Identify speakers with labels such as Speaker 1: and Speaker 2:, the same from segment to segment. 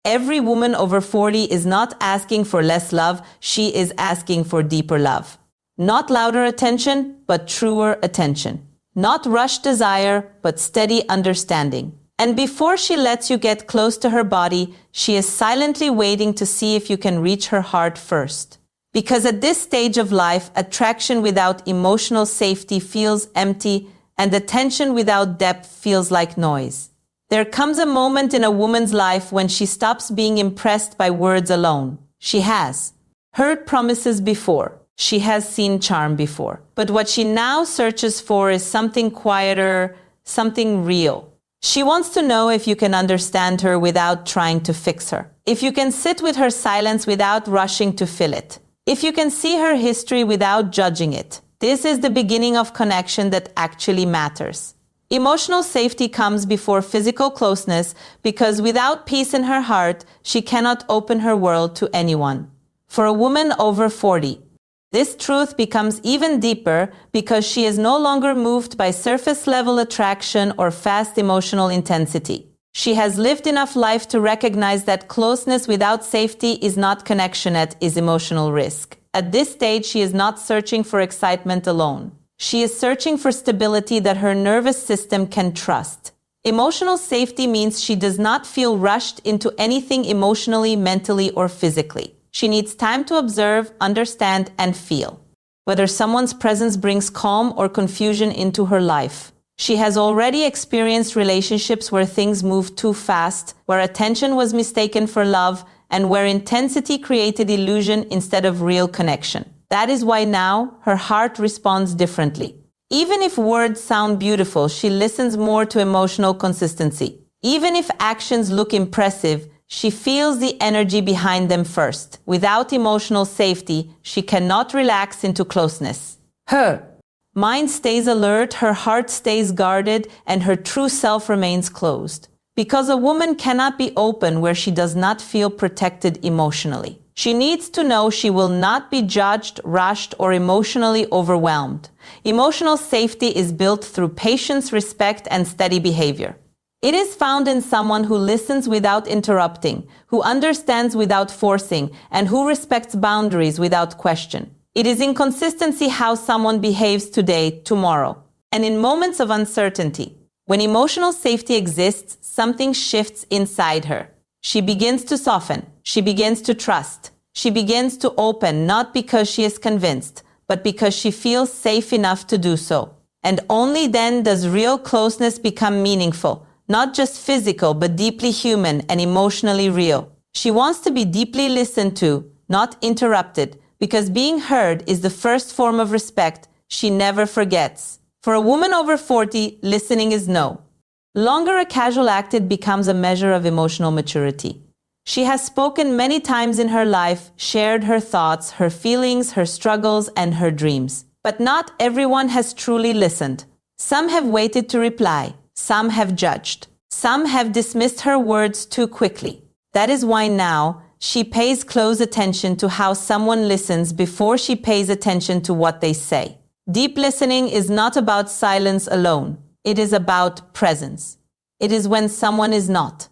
Speaker 1: Every woman over 40 is not asking for less love, she is asking for deeper love. Not louder attention, but truer attention. Not rushed desire, but steady understanding. And before she lets you get close to her body, she is silently waiting to see if you can reach her heart first. Because at this stage of life, attraction without emotional safety feels empty, and attention without depth feels like noise. There comes a moment in a woman's life when she stops being impressed by words alone. She has heard promises before. She has seen charm before. But what she now searches for is something quieter, something real. She wants to know if you can understand her without trying to fix her. If you can sit with her silence without rushing to fill it. If you can see her history without judging it. This is the beginning of connection that actually matters. Emotional safety comes before physical closeness because without peace in her heart, she cannot open her world to anyone. For a woman over 40, this truth becomes even deeper because she is no longer moved by surface-level attraction or fast emotional intensity. She has lived enough life to recognize that closeness without safety is not connection, it is emotional risk. At this stage, she is not searching for excitement alone. She is searching for stability that her nervous system can trust. Emotional safety means she does not feel rushed into anything emotionally, mentally, or physically. She needs time to observe, understand, and feel. Whether someone's presence brings calm or confusion into her life. She has already experienced relationships where things moved too fast, where attention was mistaken for love, and where intensity created illusion instead of real connection. That is why now her heart responds differently. Even if words sound beautiful, she listens more to emotional consistency. Even if actions look impressive, she feels the energy behind them first. Without emotional safety, she cannot relax into closeness. Her mind stays alert, her heart stays guarded, and her true self remains closed. Because a woman cannot be open where she does not feel protected emotionally. She needs to know she will not be judged, rushed, or emotionally overwhelmed. Emotional safety is built through patience, respect, and steady behavior. It is found in someone who listens without interrupting, who understands without forcing, and who respects boundaries without question. It is in consistency how someone behaves today, tomorrow, and in moments of uncertainty. When emotional safety exists, something shifts inside her. She begins to soften. She begins to trust. She begins to open, not because she is convinced, but because she feels safe enough to do so. And only then does real closeness become meaningful. Not just physical, but deeply human and emotionally real. She wants to be deeply listened to, not interrupted, because being heard is the first form of respect she never forgets. For a woman over 40, listening is no longer a casual act, it becomes a measure of emotional maturity. She has spoken many times in her life, shared her thoughts, her feelings, her struggles, and her dreams. But not everyone has truly listened. Some have waited to reply. Some have judged. Some have dismissed her words too quickly. That is why now she pays close attention to how someone listens before she pays attention to what they say. Deep listening is not about silence alone. It is about presence. It is when someone is not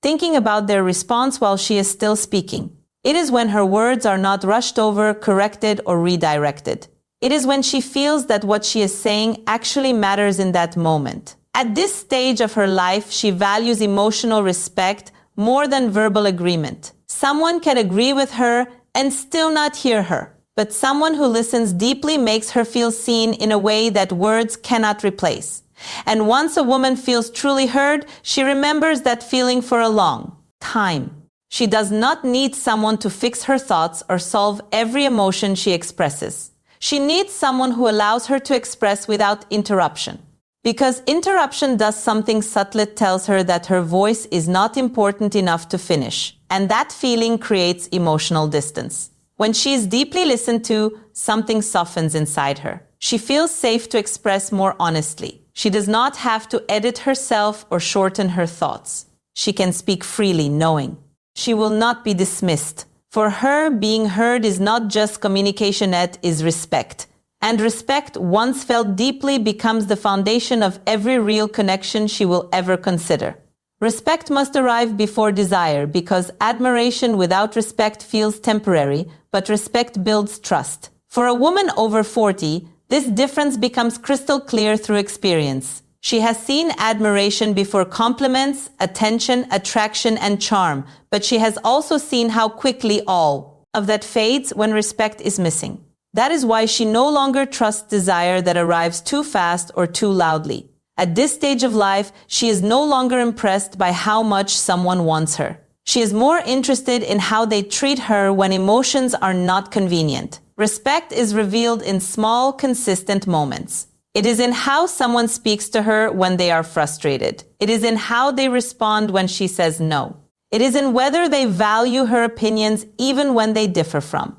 Speaker 1: thinking about their response while she is still speaking. It is when her words are not rushed over, corrected, or redirected. It is when she feels that what she is saying actually matters in that moment. At this stage of her life, she values emotional respect more than verbal agreement. Someone can agree with her and still not hear her, but someone who listens deeply makes her feel seen in a way that words cannot replace. And once a woman feels truly heard, she remembers that feeling for a long time. She does not need someone to fix her thoughts or solve every emotion she expresses. She needs someone who allows her to express without interruption. Because interruption does something subtle, it tells her that her voice is not important enough to finish. And that feeling creates emotional distance. When she is deeply listened to, something softens inside her. She feels safe to express more honestly. She does not have to edit herself or shorten her thoughts. She can speak freely, knowing she will not be dismissed. For her, being heard is not just communication, it is respect. And respect, once felt deeply, becomes the foundation of every real connection she will ever consider. Respect must arrive before desire because admiration without respect feels temporary, but respect builds trust. For a woman over 40, this difference becomes crystal clear through experience. She has seen admiration before compliments, attention, attraction, and charm, but she has also seen how quickly all of that fades when respect is missing. That is why she no longer trusts desire that arrives too fast or too loudly. At this stage of life, she is no longer impressed by how much someone wants her. She is more interested in how they treat her when emotions are not convenient. Respect is revealed in small, consistent moments. It is in how someone speaks to her when they are frustrated. It is in how they respond when she says no. It is in whether they value her opinions even when they differ from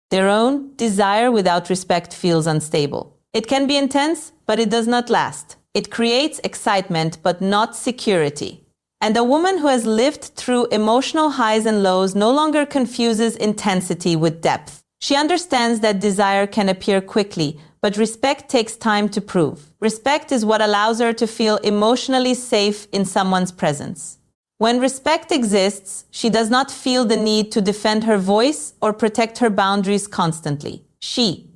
Speaker 1: their own. Desire without respect feels unstable. It can be intense, but it does not last. It creates excitement, but not security. And a woman who has lived through emotional highs and lows no longer confuses intensity with depth. She understands that desire can appear quickly, but respect takes time to prove. Respect is what allows her to feel emotionally safe in someone's presence. When respect exists, she does not feel the need to defend her voice or protect her boundaries constantly. She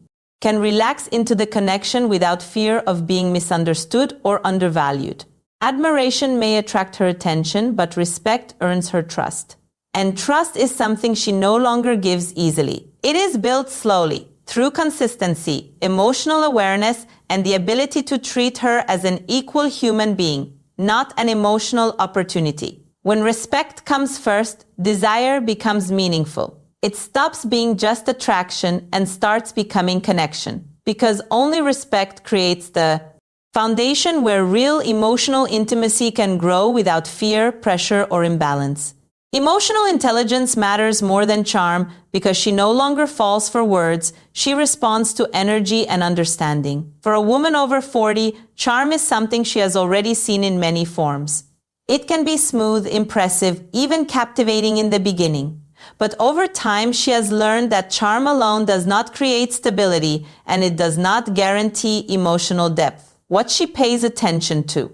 Speaker 1: can relax into the connection without fear of being misunderstood or undervalued. Admiration may attract her attention, but respect earns her trust. And trust is something she no longer gives easily. It is built slowly, through consistency, emotional awareness, and the ability to treat her as an equal human being, not an emotional opportunity. When respect comes first, desire becomes meaningful. It stops being just attraction and starts becoming connection, because only respect creates the foundation where real emotional intimacy can grow without fear, pressure, or imbalance. Emotional intelligence matters more than charm because she no longer falls for words, she responds to energy and understanding. For a woman over 40, charm is something she has already seen in many forms. It can be smooth, impressive, even captivating in the beginning. But over time, she has learned that charm alone does not create stability and it does not guarantee emotional depth. What she pays attention to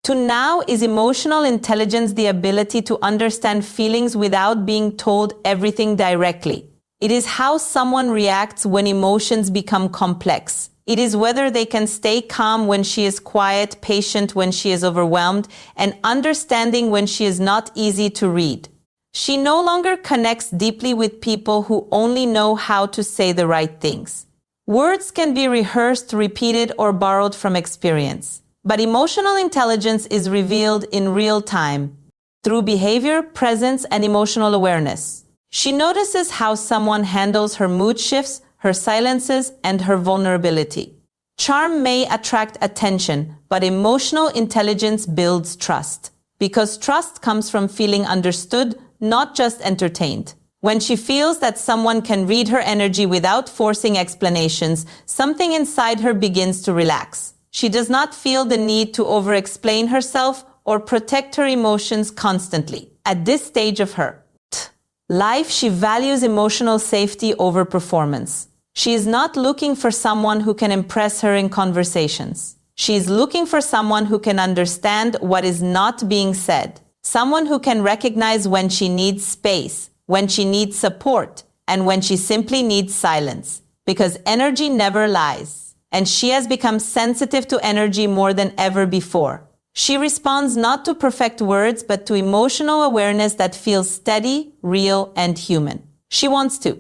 Speaker 1: now is emotional intelligence, the ability to understand feelings without being told everything directly. It is how someone reacts when emotions become complex. It is whether they can stay calm when she is quiet, patient when she is overwhelmed, and understanding when she is not easy to read. She no longer connects deeply with people who only know how to say the right things. Words can be rehearsed, repeated, or borrowed from experience. But emotional intelligence is revealed in real time through behavior, presence, and emotional awareness. She notices how someone handles her mood shifts, her silences, and her vulnerability. Charm may attract attention, but emotional intelligence builds trust. Because trust comes from feeling understood, not just entertained. When she feels that someone can read her energy without forcing explanations, something inside her begins to relax. She does not feel the need to over-explain herself or protect her emotions constantly. At this stage of her life, she values emotional safety over performance. She is not looking for someone who can impress her in conversations. She is looking for someone who can understand what is not being said. Someone who can recognize when she needs space, when she needs support, and when she simply needs silence. Because energy never lies. And she has become sensitive to energy more than ever before. She responds not to perfect words, but to emotional awareness that feels steady, real, and human. She wants to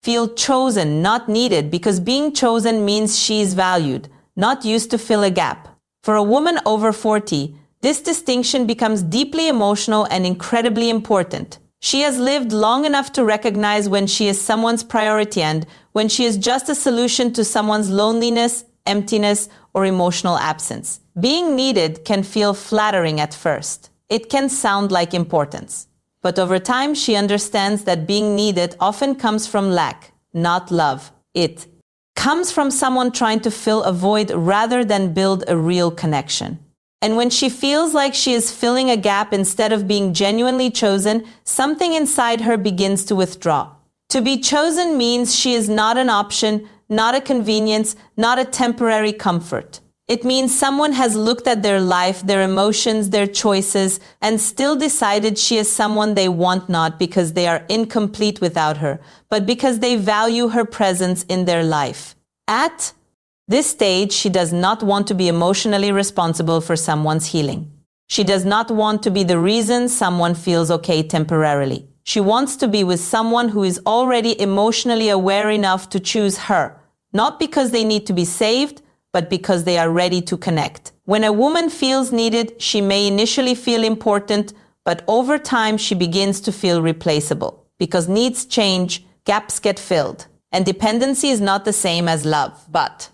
Speaker 1: feel chosen, not needed, because being chosen means she is valued, not used to fill a gap. For a woman over 40, this distinction becomes deeply emotional and incredibly important. She has lived long enough to recognize when she is someone's priority and when she is just a solution to someone's loneliness, emptiness, or emotional absence. Being needed can feel flattering at first. It can sound like importance. But over time, she understands that being needed often comes from lack, not love. It comes from someone trying to fill a void rather than build a real connection. And when she feels like she is filling a gap instead of being genuinely chosen, something inside her begins to withdraw. To be chosen means she is not an option, not a convenience, not a temporary comfort. It means someone has looked at their life, their emotions, their choices, and still decided she is someone they want, not because they are incomplete without her, but because they value her presence in their life. At this stage, she does not want to be emotionally responsible for someone's healing. She does not want to be the reason someone feels okay temporarily. She wants to be with someone who is already emotionally aware enough to choose her, not because they need to be saved, but because they are ready to connect. When a woman feels needed, she may initially feel important, but over time she begins to feel replaceable. Because needs change, gaps get filled, and dependency is not the same as love. But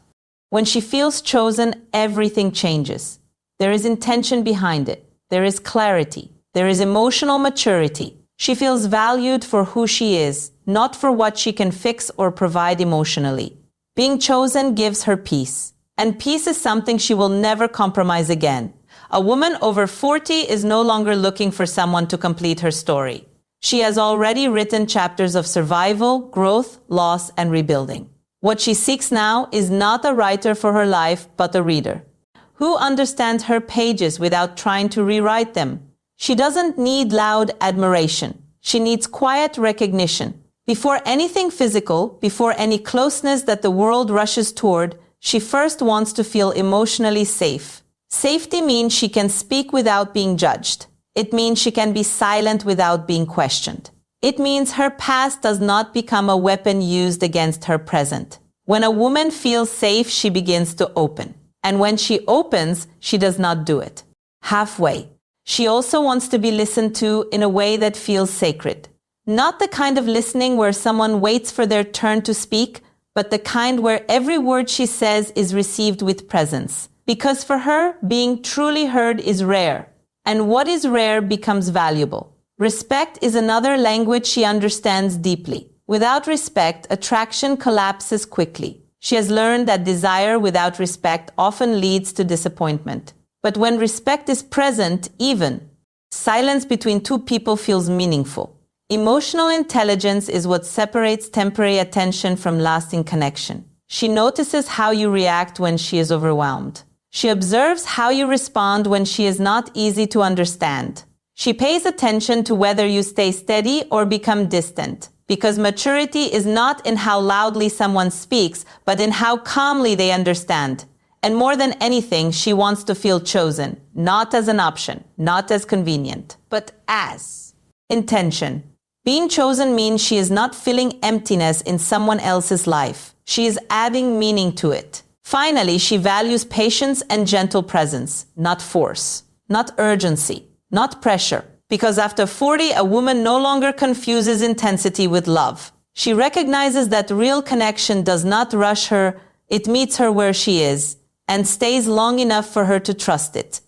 Speaker 1: when she feels chosen, everything changes. There is intention behind it. There is clarity. There is emotional maturity. She feels valued for who she is, not for what she can fix or provide emotionally. Being chosen gives her peace. And peace is something she will never compromise again. A woman over 40 is no longer looking for someone to complete her story. She has already written chapters of survival, growth, loss, and rebuilding. What she seeks now is not a writer for her life, but a reader who understands her pages without trying to rewrite them. She doesn't need loud admiration. She needs quiet recognition. Before anything physical, before any closeness that the world rushes toward, she first wants to feel emotionally safe. Safety means she can speak without being judged. It means she can be silent without being questioned. It means her past does not become a weapon used against her present. When a woman feels safe, she begins to open. And when she opens, she does not do it halfway. She also wants to be listened to in a way that feels sacred. Not the kind of listening where someone waits for their turn to speak, but the kind where every word she says is received with presence. Because for her, being truly heard is rare. And what is rare becomes valuable. Respect is another language she understands deeply. Without respect, attraction collapses quickly. She has learned that desire without respect often leads to disappointment. But when respect is present, even silence between two people feels meaningful. Emotional intelligence is what separates temporary attention from lasting connection. She notices how you react when she is overwhelmed. She observes how you respond when she is not easy to understand. She pays attention to whether you stay steady or become distant. Because maturity is not in how loudly someone speaks, but in how calmly they understand. And more than anything, she wants to feel chosen, not as an option, not as convenient, but as intention. Being chosen means she is not filling emptiness in someone else's life. She is adding meaning to it. Finally, she values patience and gentle presence, not force, not urgency, not pressure. Because after 40, a woman no longer confuses intensity with love. She recognizes that real connection does not rush her, it meets her where she is, and stays long enough for her to trust it.